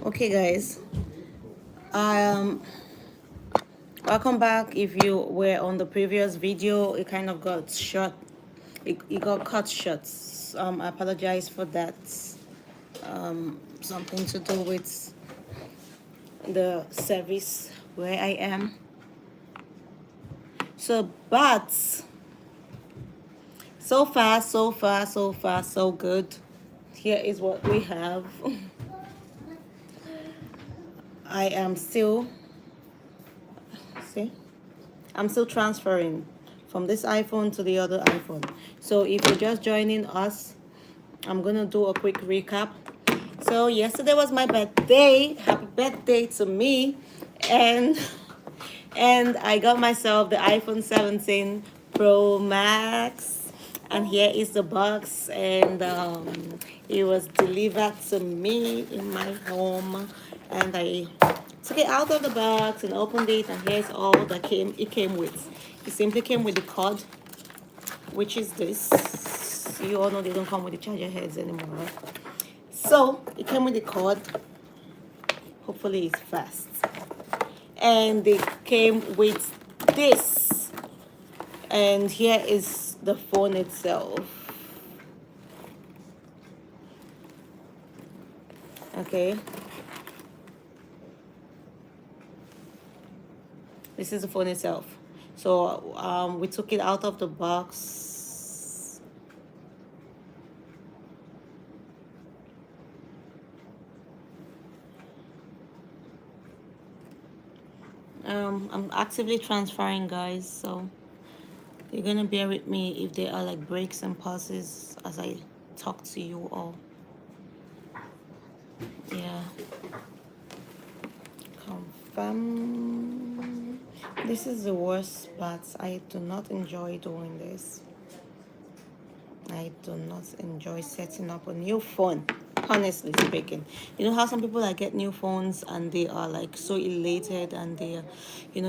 Okay, guys. Um, welcome back. If you were on the previous video, it kind of got short. It got cut short. I apologize for that. Something to do with the service where I am. But so far, so good. Here is what we have. I am still, see, I'm still transferring from this iPhone to the other iPhone. So if you're just joining us, I'm gonna do a quick recap. So yesterday was my birthday. Happy birthday to me. And and I got myself the iPhone 17 Pro Max. And here is the box, and it was delivered to me in my home, and I took it out of the box and opened it, and here's all that it came with. It simply came with the cord, which is this. You all know they don't come with the charger heads anymore, right? So it came with the cord. Hopefully it's fast. And it came with this. And here is the phone itself. Okay. This is the phone itself. So we took it out of the box. I'm actively transferring, guys, so you're gonna bear with me if there are like breaks and pauses as I talk to you all. Yeah. Confirm. This is the worst part. I do not enjoy doing this. I do not enjoy setting up a new phone, honestly speaking. You know how some people like get new phones and they are like so elated, and they're,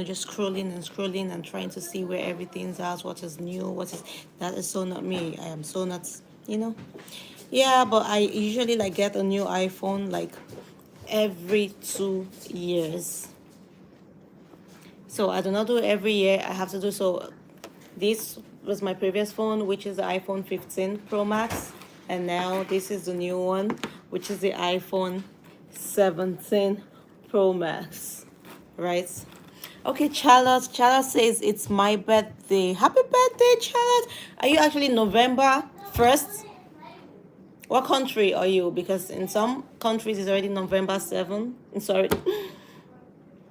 just scrolling and trying to see where everything's at, what is new, that is so not me. I am so not, Yeah, but I usually like get a new iPhone like every 2 years. So I do not do it every year. I have to do so. This was my previous phone, which is the iPhone 15 Pro Max. And now this is the new one, which is the iPhone 17 Pro Max. Right? Okay, Charlotte. Charlotte says it's my birthday. Happy birthday, Charlotte. Are you actually November 1st? What country are you? Because in some countries it's already November 7th. Sorry.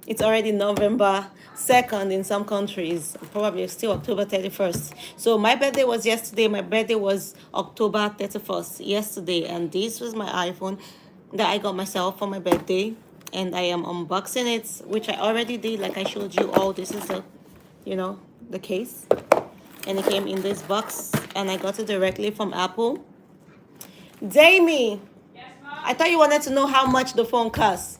It's already November 2nd in some countries. Probably still October 31st. So my birthday was yesterday. My birthday was October 31st yesterday. And this was my iPhone that I got myself for my birthday. And I am unboxing it, which I already did. Like I showed you all. This is the case. And it came in this box. And I got it directly from Apple. Jamie, yes, Mom? I thought you wanted to know how much the phone costs.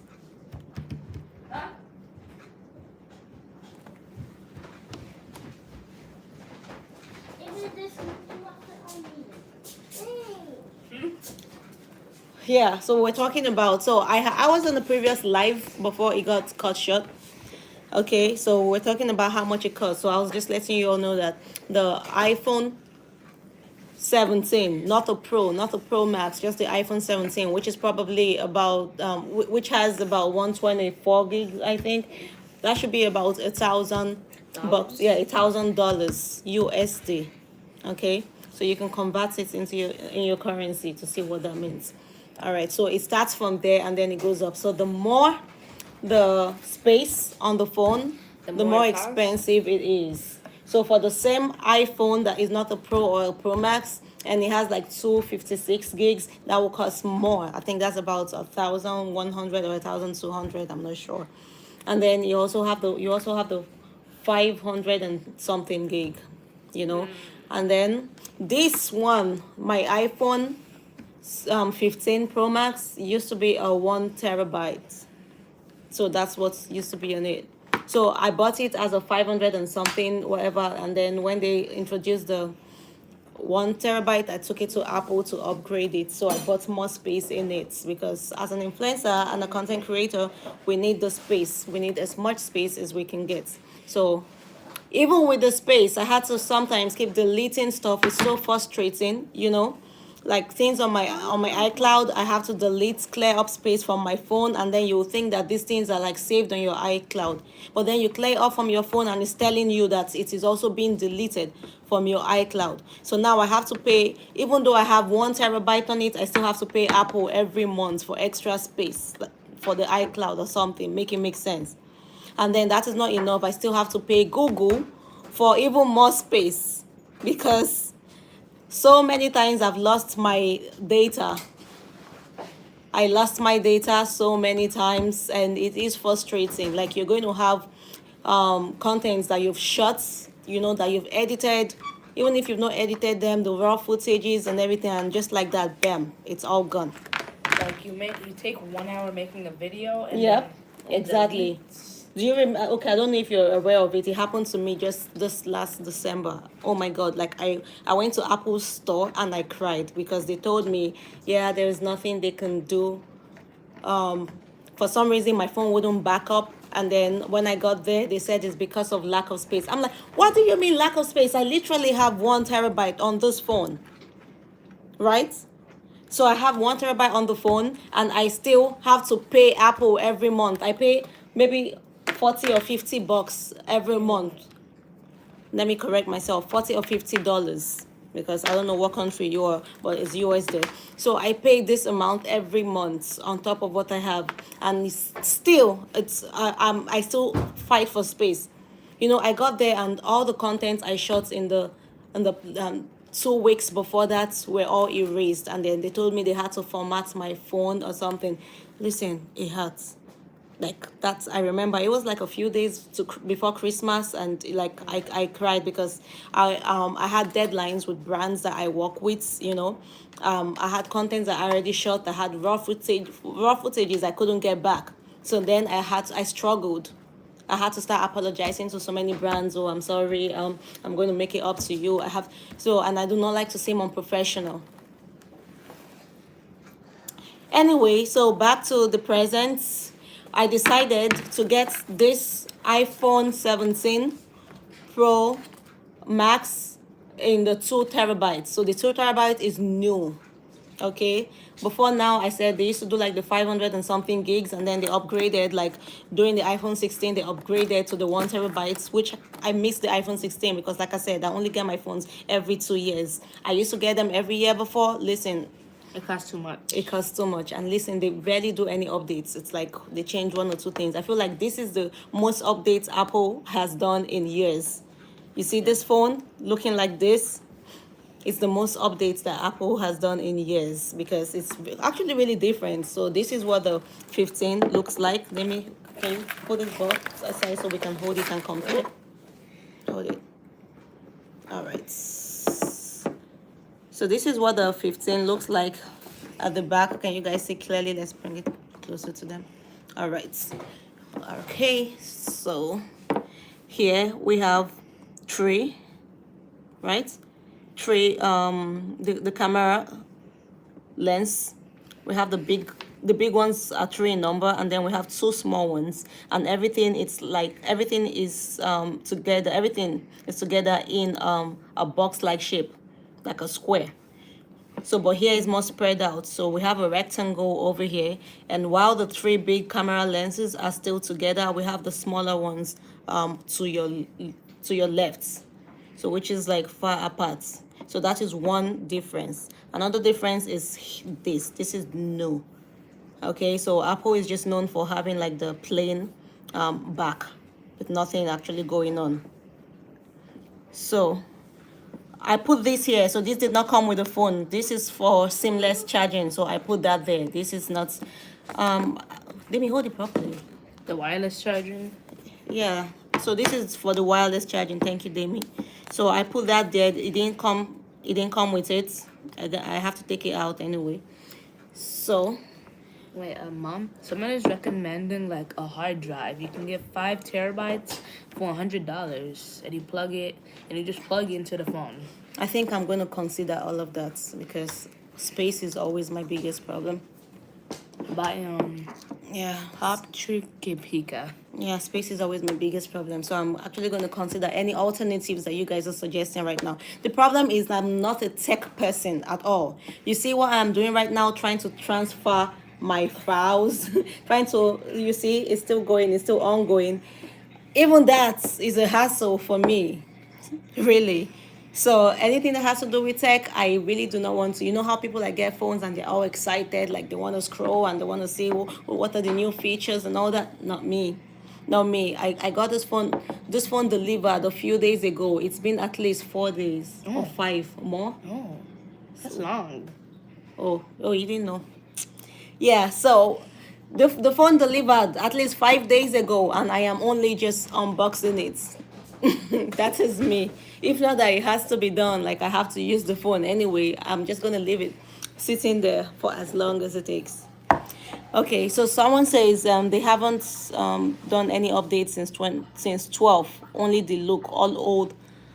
Yeah, so we're talking about, so I was on the previous live before it got cut short. Okay, so we're talking about how much it costs. So I was just letting you all know that the iPhone 17, not the Pro, not the Pro Max, just the iPhone 17, which is probably about which has about 124 gigs, I think. That should be about $1,000. Yeah, $1,000 USD. Okay, so you can convert it into your currency to see what that means. All right, so it starts from there and then it goes up. So the more the space on the phone, the more expensive it is. So for the same iPhone that is not a Pro or a Pro Max, and it has like 256 gigs, that will cost more. I think that's about 1,100 or 1,200. I'm not sure. And then you also have the 500 and something gig, And then this one, my iPhone 15 Pro Max used to be a 1 terabyte. So that's what used to be on it. So I bought it as a 500 and something, whatever. And then when they introduced the 1 terabyte. I took it to Apple to upgrade it, so I bought more space in it because as an influencer and a content creator, we need the space. We need as much space as we can get. So even with the space, I had to sometimes keep deleting stuff. It's so frustrating, like things on my iCloud. I have to delete, clear up space from my phone, and then you think that these things are like saved on your iCloud, but then you clear off from your phone and it's telling you that it is also being deleted from your iCloud. So now I have to pay, even though I have 1 terabyte on it, I still have to pay Apple every month for extra space for the iCloud or something. Make it make sense. And then that is not enough. I still have to pay Google for even more space because so many times I've lost my data. I lost my data so many times, and it is frustrating. Like, you're going to have contents that you've shot, that you've edited, even if you've not edited them, the raw footages and everything, and just like that, bam, it's all gone. Like you take 1 hour making a video and Yep, then it exactly. deletes. Do you remember? Okay, I don't know if you're aware of it. It happened to me just this last December. Oh my God! Like, I went to Apple's store and I cried because they told me, yeah, there is nothing they can do. For some reason, my phone wouldn't back up. And then when I got there, they said it's because of lack of space. I'm like, what do you mean lack of space? I literally have 1 terabyte on this phone, right? So I have 1 terabyte on the phone, and I still have to pay Apple every month. I pay maybe 40 or $50 every month. Let me correct myself, $40 or $50, because I don't know what country you are, but it's USD. So I pay this amount every month on top of what I have, and I still fight for space. I got there, and all the content I shot in the 2 weeks before that were all erased, and then they told me they had to format my phone or something. Listen, it hurts. Like, that's, I remember it was like a few days before Christmas, and like I cried because I had deadlines with brands that I work with. I had contents that I already shot that had raw footages I couldn't get back. So then I struggled. I had to start apologizing to so many brands. Oh, I'm sorry. I'm going to make it up to you. And I do not like to seem unprofessional. Anyway, so back to the presents. I decided to get this iPhone 17 Pro Max in the 2 terabytes. So the 2 terabyte is new. Okay, before now I said they used to do like the 500 and something gigs, and then they upgraded, like during the iPhone 16 they upgraded to the 1 terabytes, which I miss the iPhone 16 because, like I said, I only get my phones every 2 years. I used to get them every year before. Listen, It costs too much. it costs too much, and listen, they rarely do any updates. It's like they change one or two things. I feel like this is the most updates Apple has done in years. You see this phone looking like this? It's the most updates that Apple has done in years because it's actually really different. So this is what the 15 looks like. Can you put this box aside so we can hold it and compare? Hold it. All right. So this is what the 15 looks like at the back. Can you guys see clearly? Let's bring it closer to them. All right. Okay. So here we have three, right? Three, the camera lens. We have the big ones are three in number, and then we have two small ones, and everything is together. Everything is together in a box like shape, like a square. So but here is more spread out. So we have a rectangle over here, and while the three big camera lenses are still together, we have the smaller ones to your left, so which is like far apart. So that is one difference. Another difference is this is new. Okay, so Apple is just known for having like the plain back with nothing actually going on. So I put this here. So this did not come with the phone. This is for seamless charging, so I put that there. This is not let me hold it properly. The wireless charging. Yeah, so this is for the wireless charging. Thank you, Demi. So I put that there. It didn't come with it. I have to take it out anyway. So Wait, Mom, someone is recommending like a hard drive. You can get 5 terabytes for $100, and you just plug it into the phone. I think I'm going to consider all of that because space is always my biggest problem. By Yeah. Pop Tricky Pika. Yeah, space is always my biggest problem. So I'm actually going to consider any alternatives that you guys are suggesting right now. The problem is I'm not a tech person at all. You see what I'm doing right now, trying to transfer my files, trying to, you see, it's still going, it's still ongoing. Even that is a hassle for me, really. So anything that has to do with tech, I really do not want to. You know how people like get phones and they're all excited, like they want to scroll and they want to see what are the new features and all that. Not me. Not me. I got this phone delivered a few days ago. It's been at least 4 days or 5 more. Oh, that's long. Oh, you didn't know. Yeah, so the phone delivered at least 5 days ago, and I am only just unboxing it. That is me. If not that it has to be done, like I have to use the phone anyway, I'm just gonna leave it sitting there for as long as it takes. Okay, so someone says they haven't done any updates since 12. Only the look, all old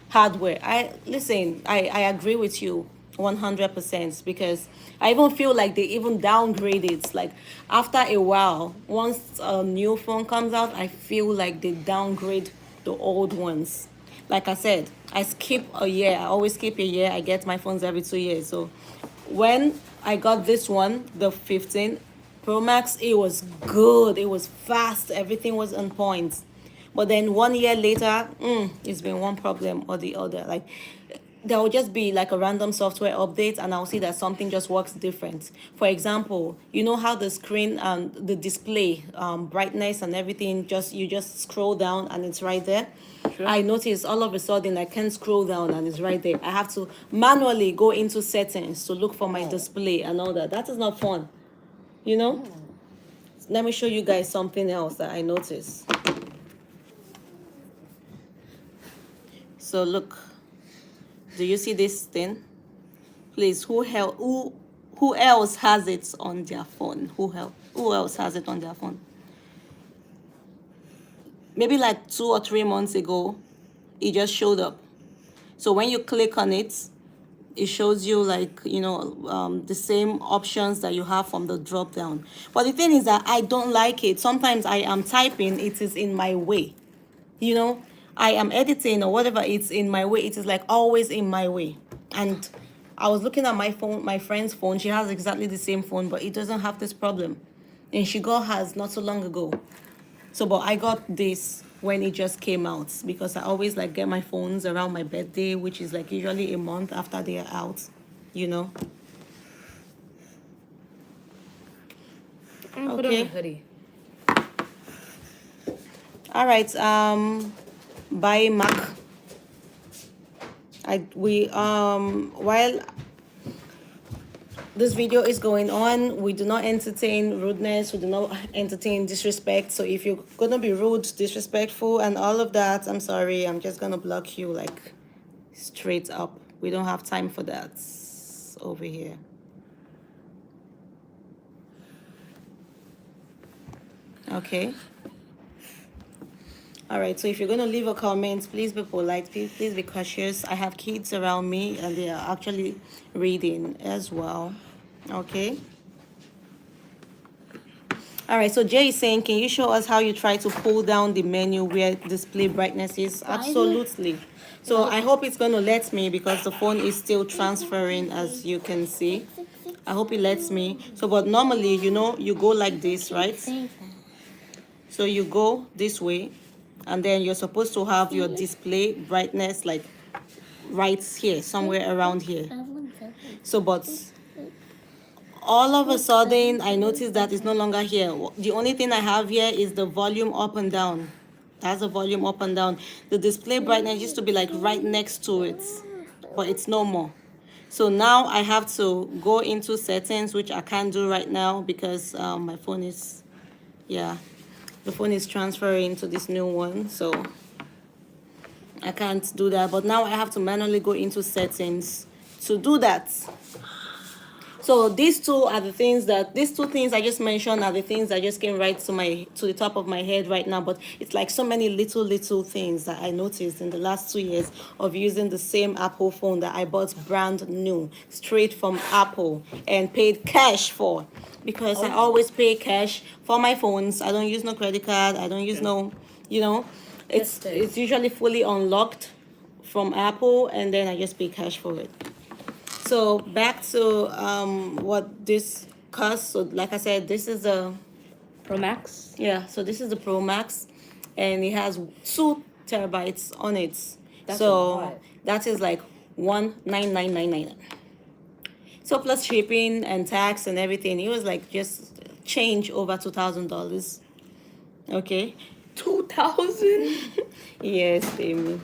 hardware. I agree with you 100% because I even feel like they even downgrade it. Like after a while, once a new phone comes out, I feel like they downgrade the old ones. Like I said, I skip a year. I always skip a year. I get my phones every 2 years. So when I got this one, the 15 Pro Max, it was good. It was fast. Everything was on point. But then 1 year later, it's been one problem or the other. Like there will just be like a random software update and I'll see that something just works different. For example, you know how the screen and the display brightness and everything, just you just scroll down and it's right there. Sure. I noticed all of a sudden I can't scroll down and it's right there. I have to manually go into settings to look for my display and all that. That is not fun, you know. Let me show you guys something else that I noticed. So look, do you see this thing? Please, who else has it on their phone? Who else has it on their phone? Maybe like 2 or 3 months ago, it just showed up. So when you click on it, it shows you like, the same options that you have from the drop down. But the thing is that I don't like it. Sometimes I am typing, it is in my way. I am editing or whatever, it's in my way. It is like always in my way. And I was looking at my friend's phone. She has exactly the same phone, but it doesn't have this problem. And she got hers not so long ago. So, but I got this when it just came out because I always like get my phones around my birthday, which is like usually a month after they are out, you know. I'm gonna put on Okay. a hoodie. All right. Bye, Mac. While this video is going on, we do not entertain rudeness, we do not entertain disrespect. So if you're gonna be rude, disrespectful and all of that, I'm sorry, I'm just gonna block you like straight up. We don't have time for that over here. Okay. All right, so if you're going to leave a comment, please be polite, please be cautious. I have kids around me and they are actually reading as well. Okay. All right, so Jay is saying, can you show us how you try to pull down the menu where display brightness is? Absolutely. So I hope it's going to let me because the phone is still transferring, as you can see. I hope it lets me. So, but normally, you go like this, right? So you go this way, and then you're supposed to have your display brightness like right here, somewhere around here. So, but all of a sudden, I noticed that it's no longer here. The only thing I have here is the volume up and down. That's the volume up and down. The display brightness used to be like right next to it, but it's no more. So now I have to go into settings, which I can't do right now because my phone is, the phone is transferring to this new one, so I can't do that. But now I have to manually go into settings to do that. So these two things I just mentioned are the things that just came right to the top of my head right now. But it's like so many little things that I noticed in the last 2 years of using the same Apple phone that I bought brand new, straight from Apple, and paid cash for. Because I always pay cash for my phones. I don't use no credit card. I don't use no, you know, it's usually fully unlocked from Apple, and then I just pay cash for it. So back to what this costs. So like I said, this is a ProMax. yeah. So this is the Pro Max, and it has 2 terabytes on it. That's a So lot. that is like 19999. So plus shipping and tax and everything, it was like just change over $2,000. Okay. 2,000. Yes, Amy.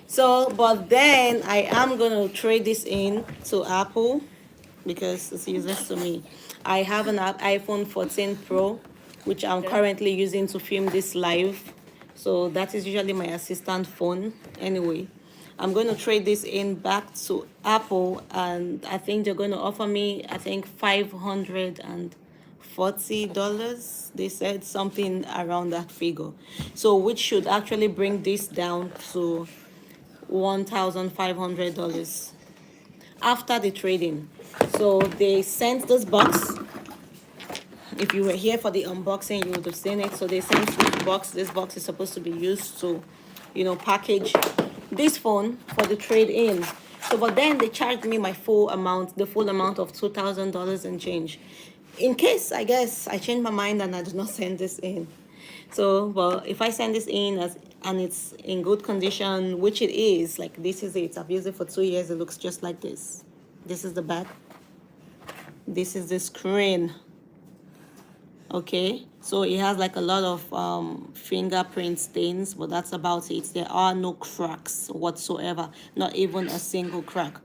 So, but then I am gonna trade this in to Apple because it's useless to me. I have an iPhone 14 Pro, which I'm currently using to film this live. So that is usually my assistant phone. Anyway, I'm going to trade this in back to Apple, and I think they're going to offer me, I think, $540. They said something around that figure. So, which should actually bring this down to $1,500 after the trading. So they sent this box. If you were here for the unboxing, you would have seen it. So they sent this box. This box is supposed to be used to, package this phone for the trade-in. So, but then they charged me the full amount of $2,000 and change. In case, I guess, I change my mind and I do not send this in. So, well, if I send this in and it's in good condition, which it is, like this is it. I've used it for 2 years. It looks just like this. This is the back. This is the screen. Okay, so it has like a lot of fingerprint stains, but that's about it. There are no cracks whatsoever, not even a single crack.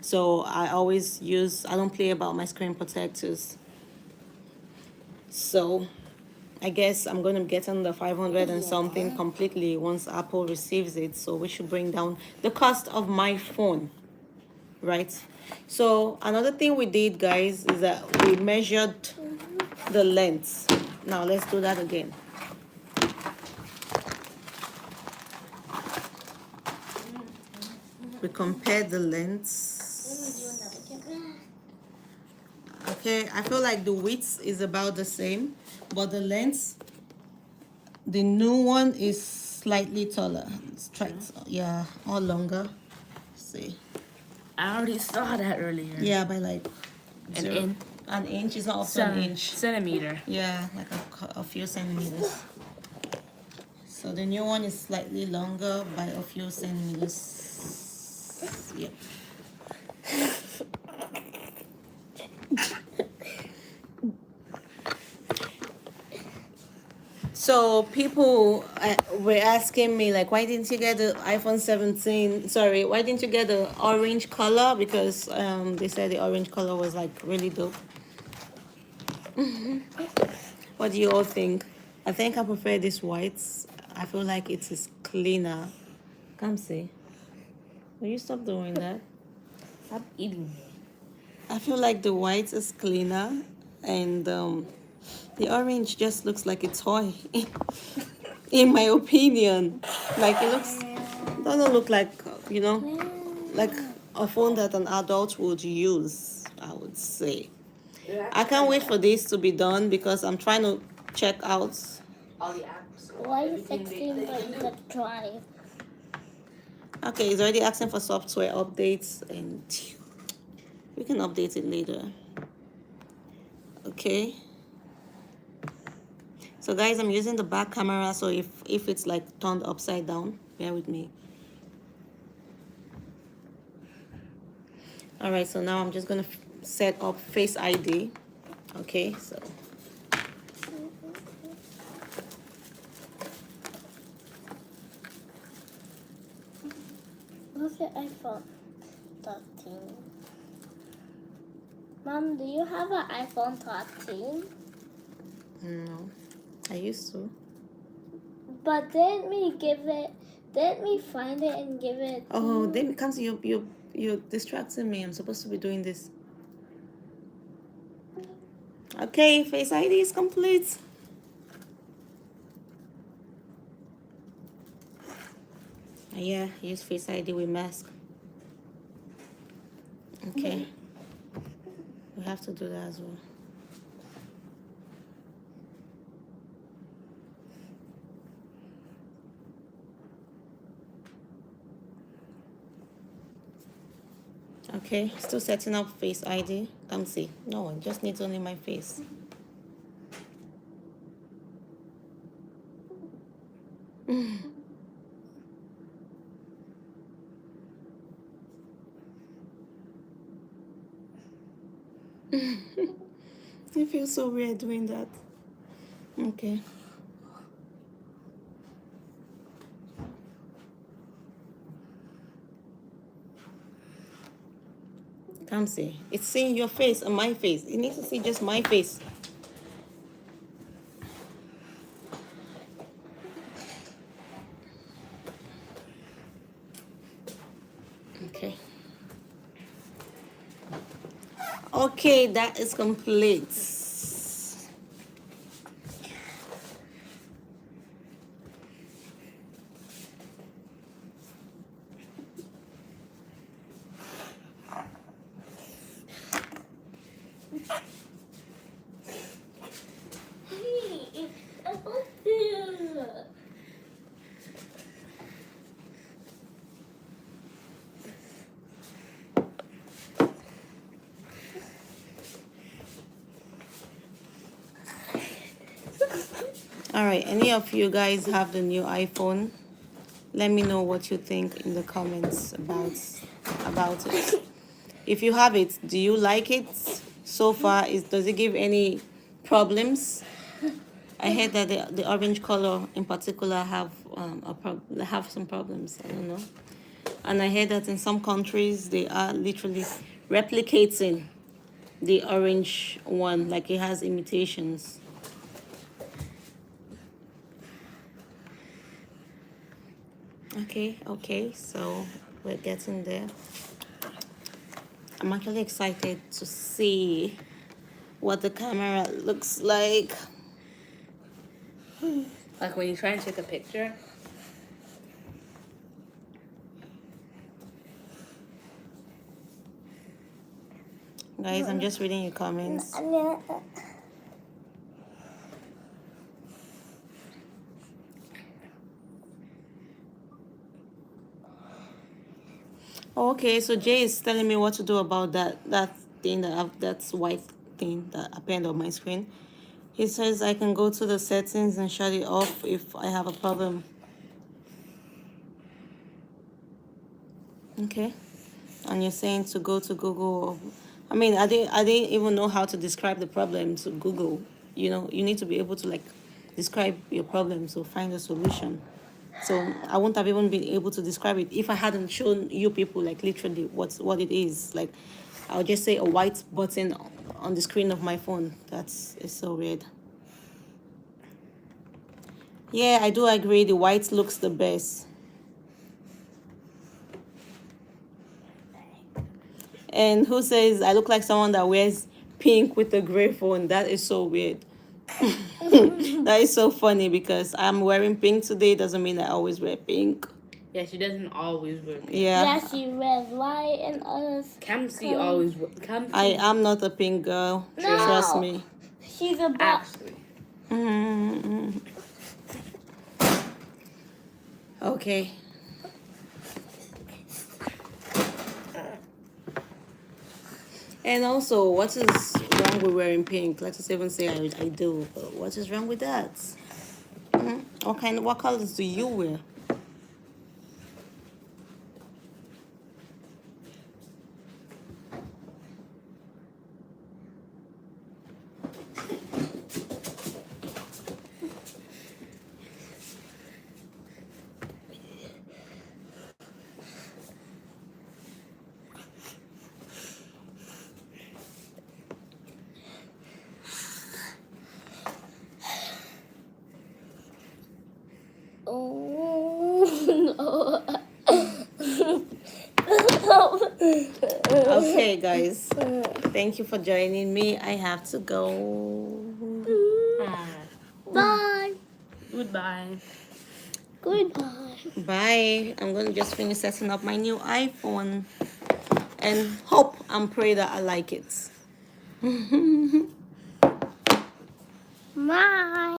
So I don't play about my screen protectors. So I guess I'm going to get on the 500 and something completely once Apple receives it. So we should bring down the cost of my phone, right? So another thing we did, guys, is that we measured the length. Now let's do that again. We compared the lengths. Okay, I feel like the width is about the same, but the length, the new one is slightly taller. Yeah, or longer. Let's see. I already saw that earlier. Yeah, by like An inch. An inch is not up to an inch. Centimeter. Yeah, like a few centimeters. So the new one is slightly longer by a few centimeters. Yep. So people were asking me like, why didn't you get the iPhone 17? Sorry, why didn't you get the orange color? Because they said the orange color was like really dope. What do you all think? I think I prefer this white. I feel like it is cleaner. Come see. Will you stop doing that? Stop eating. I feel like the white is cleaner, and the orange just looks like a toy. In my opinion, like doesn't look like like a phone that an adult would use, I would say. I can't wait for this to be done because I'm trying to check out All the apps. Why is 16 but you can drive? Okay, it's already asking for software updates, and we can update it later. Okay. So guys, I'm using the back camera, so if it's like turned upside down, bear with me. All right, so now I'm just gonna set up Face ID. Okay, so What's your iPhone 13? Mom, do you have an iPhone 13? no, I used to. But didn't we find it and give it? Oh, then it comes you're distracting me. I'm supposed to be doing this. Okay, Face ID is complete. Yeah, use Face ID with mask. Okay. We have to do that as well. Okay, still setting up Face ID. Come see. No, it just needs only my face. It feels so weird doing that. Okay. Come see. It's seeing your face and my face. It needs to see just my face. Okay. Okay, that is complete. All right, any of you guys have the new iPhone? Let me know what you think in the comments about it. If you have it, do you like it so far? Does it give any problems? I heard that the orange color in particular have some problems. I don't know. And I heard that in some countries they are literally replicating the orange one, like it has imitations. Okay, so we're getting there. I'm actually excited to see what the camera looks like. Like when you try and take a picture. Guys, I'm just reading your comments. Okay, so Jay is telling me what to do about that thing that's white thing that appeared on my screen. He says I can go to the settings and shut it off if I have a problem. Okay, and you're saying to go to Google. I mean, I didn't even know how to describe the problem to Google. You know, you need to be able to like describe your problem to find a solution. So I wouldn't have even been able to describe it if I hadn't shown you people like literally what it is. Like I'll just say a white button on the screen of my phone. It's so weird. Yeah, I do agree. The white looks the best. And who says I look like someone that wears pink with a gray phone? That is so weird. That is so funny because I'm wearing pink today doesn't mean I always wear pink. Yeah, she doesn't always wear pink. Yeah. She wears white and others. Kamsi always wear. I am not a pink girl. No. Trust me. She's a Actually. Mm-hmm. Okay. And also, what is wrong with wearing pink? Let's just even say I do, but what is wrong with that? What colors do you wear? Okay, guys. Thank you for joining me. I have to go. Goodbye. Goodbye. Bye. I'm going to just finish setting up my new iPhone and hope and pray that I like it. Bye.